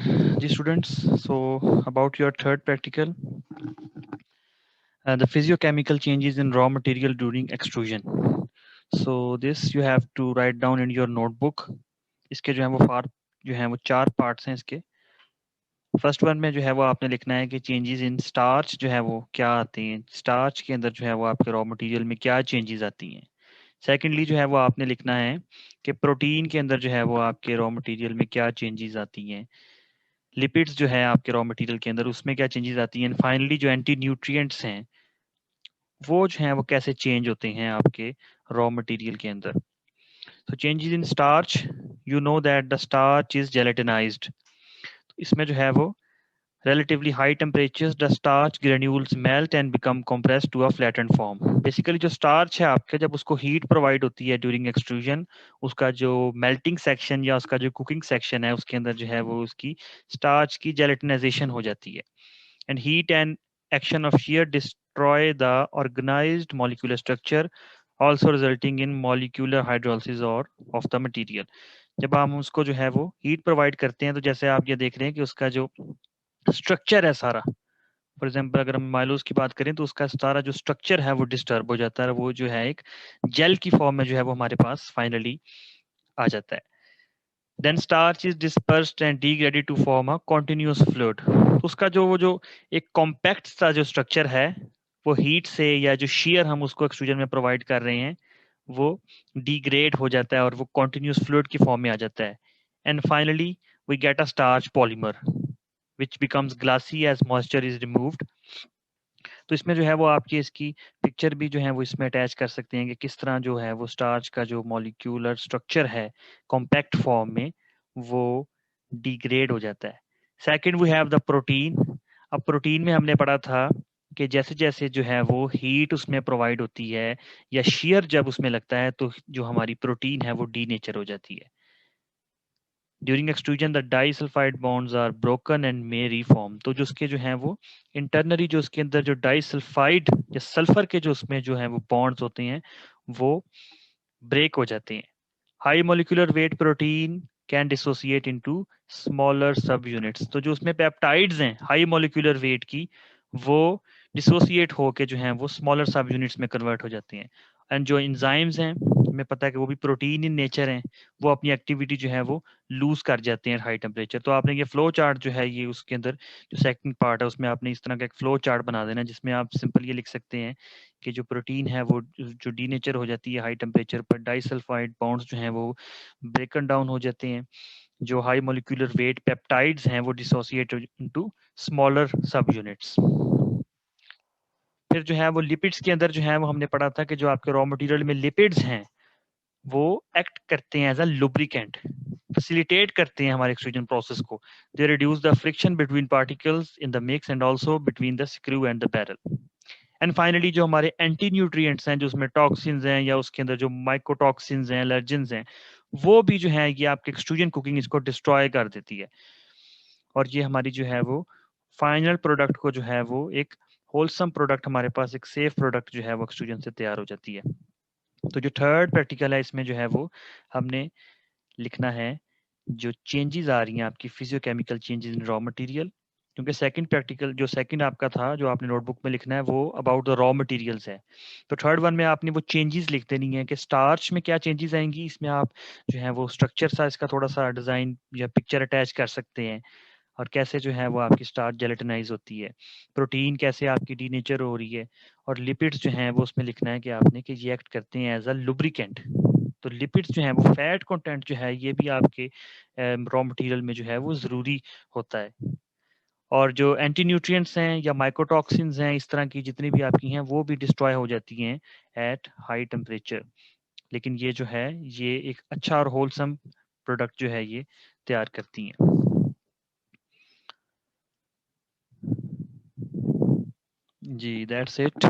Ji students, so about your third practical, the physiochemical changes in raw material during extrusion. So this you have to write down in your notebook. इसके जो है वो चार parts हैं इसके. First one में जो है वो आपने लिखना है कि चेंजेस इन स्टार्च जो है वो क्या आते हैं, स्टार्च के अंदर जो है वो आपके रॉ मटेरियल में क्या चेंजेस आती हैं. सेकेंडली जो है वो आपने लिखना है कि प्रोटीन के अंदर जो है वो आपके रॉ मटेरियल में क्या चेंजेस आती हैं. लिपिड्स जो है आपके रॉ मटेरियल के अंदर उसमें क्या चेंजेस आती हैं. फाइनली जो एंटी न्यूट्रिएंट्स हैं वो जो हैं वो कैसे चेंज होते हैं आपके रॉ मटेरियल के अंदर. तो changes in starch, you know that the starch is gelatinized. इसमें जो है वो relatively high temperatures the starch granules melt and become compressed to a flattened form. Basically जो स्टार्च है आपके, जब उसको हीट प्रोवाइड होती है ड्यूरिंग एक्सट्रूजन, उसका जो मेल्टिंग सेक्शन या उसका जो कुकिंग सेक्शन है उसके अंदर जो है वो उसकी स्टार्च की जेलेटिनाइजेशन हो जाती है. And heat and action of shear destroy the organized molecular structure, also resulting in molecular hydrolysis or of the material. जब हम उसको जो है वो हीट प्रोवाइड करते हैं तो जैसे आप ये देख रहे हैं कि उसका जो स्ट्रक्चर है सारा, फॉर एग्जांपल अगर हम माइलोस की बात करें तो उसका सारा जो स्ट्रक्चर है वो डिस्टर्ब हो जाता है, वो जो है एक जेल की फॉर्म में जो है वो हमारे पास फाइनली आ जाता है. Then starch is dispersed and degraded to form a continuous fluid. उसका जो एक कॉम्पैक्ट सा जो स्ट्रक्चर है वो हीट से या जो शेयर हम उसको एक्सट्रूजन में प्रोवाइड कर रहे हैं वो डिग्रेड हो जाता है और वो कॉन्टिन्यूअस फ्लूइड की फॉर्म में आ जाता है. And finally we get a starch polymer which becomes glassy as moisture is removed. तो इसमें जो है वो आपकी इसकी पिक्चर भी जो है वो इसमें अटैच कर सकते हैं कि किस तरह जो है वो स्टार्च का जो मॉलिक्यूलर स्ट्रक्चर है कॉम्पैक्ट फॉर्म में वो डिग्रेड हो जाता है. Second we have the protein. अब प्रोटीन में हमने पढ़ा था कि जैसे जैसे जो है वो हीट उसमें प्रोवाइड होती है या शेयर जब उसमें लगता है तो जो हमारी प्रोटीन है वो डीनेचर हो जाती है. During extrusion the disulphide bonds are broken and may reform. तो जो उसके जो है वो इंटरनली जो उसके अंदर जो डाइसल्फाइड या सल्फर के जो उसमें जो है वो बॉन्ड्स होते हैं वो ब्रेक हो जाते हैं. High molecular weight protein can dissociate into smaller सब यूनिट्स. तो जो उसमें पेप्टाइड्स हैं हाई मोलिकुलर वेट की वो डिसोसिएट होके जो हैं वो स्मॉलर सब यूनिट्स में कन्वर्ट हो जाते हैं. एंड जो इंजाइम्स हैं हमें पता है कि वो भी प्रोटीन इन नेचर हैं, वो अपनी एक्टिविटी जो है वो लूज कर जाते हैं हाई टेम्परेचर. तो आपने ये फ्लो चार्ट जो है ये उसके अंदर जो सेकंड पार्ट है उसमें आपने इस तरह का एक फ्लो चार्ट बना देना जिसमें आप सिंपल ये लिख सकते हैं कि जो प्रोटीन है वो जो डीनेचर हो जाती है हाई टेम्परेचर पर, डाइसल्फाइड बॉन्ड्स जो हैं वो ब्रेकन डाउन हो जाते हैं, जो हाई मोलिकुलर वेट पेप्टाइड्स हैं वो डिसोसिएट इनटू स्मॉलर सब यूनिट्स. फिर जो है वो लिपिड्स के अंदर जो है वो हमने पढ़ा था कि जो आपके रॉ मटेरियल में लिपिड्स हैं वो एक्ट करते हैं एज अ लुब्रिकेंट, फैसिलिटेट करते हैं हमारे एक्सट्रूजन प्रोसेस को. They reduce the friction between particles in the mix and also between the screw and the barrel. And finally जो हमारे एंटी न्यूट्रिएंट्स हैं जो उसमें टॉक्सिन्स हैं या उसके अंदर जो माइकोटॉक्सिन्स हैं, एलर्जेंस हैं, वो भी जो है ये आपके एक्सट्रूजन कुकिंग इसको डिस्ट्रॉय कर देती है. और ये हमारी जो है वो फाइनल प्रोडक्ट को जो है वो एक होलसम प्रोडक्ट, हमारे पास एक सेफ प्रोडक्ट जो है वो एक्सट्रूजन से तैयार हो जाती है. तो जो थर्ड प्रैक्टिकल है इसमें जो है वो हमने लिखना है जो चेंजेस आ रही हैं आपकी physicochemical changes in raw material. क्योंकि सेकंड प्रैक्टिकल जो सेकंड आपका था जो आपने नोटबुक में लिखना है वो अबाउट द रॉ मटेरियल्स है. तो थर्ड वन में आपने वो चेंजेस लिख देनी है कि स्टार्च में क्या चेंजेस आएंगी. इसमें आप जो है वो स्ट्रक्चर सा इसका थोड़ा सा डिजाइन या पिक्चर अटैच कर सकते हैं और कैसे जो है वो आपकी स्टार्च जेलेटिनाइज होती है, प्रोटीन कैसे आपकी डीनेचर हो रही है, और लिपिड्स जो हैं वो उसमें लिखना है कि आपने कि ये एक्ट करते हैं एज अ लुब्रिकेंट. तो लिपिड्स जो है वो फैट कंटेंट जो है ये भी आपके रॉ मटेरियल में जो है वो ज़रूरी होता है. और जो एंटी न्यूट्रिएंट्स हैं या माइकोटॉक्सिन्स हैं इस तरह की जितनी भी आपकी हैं वो भी डिस्ट्रॉय हो जाती हैं एट हाई टेम्परेचर. लेकिन ये जो है ये एक अच्छा और होलसम प्रोडक्ट जो है ये तैयार करती हैं. जी दैट्स इट.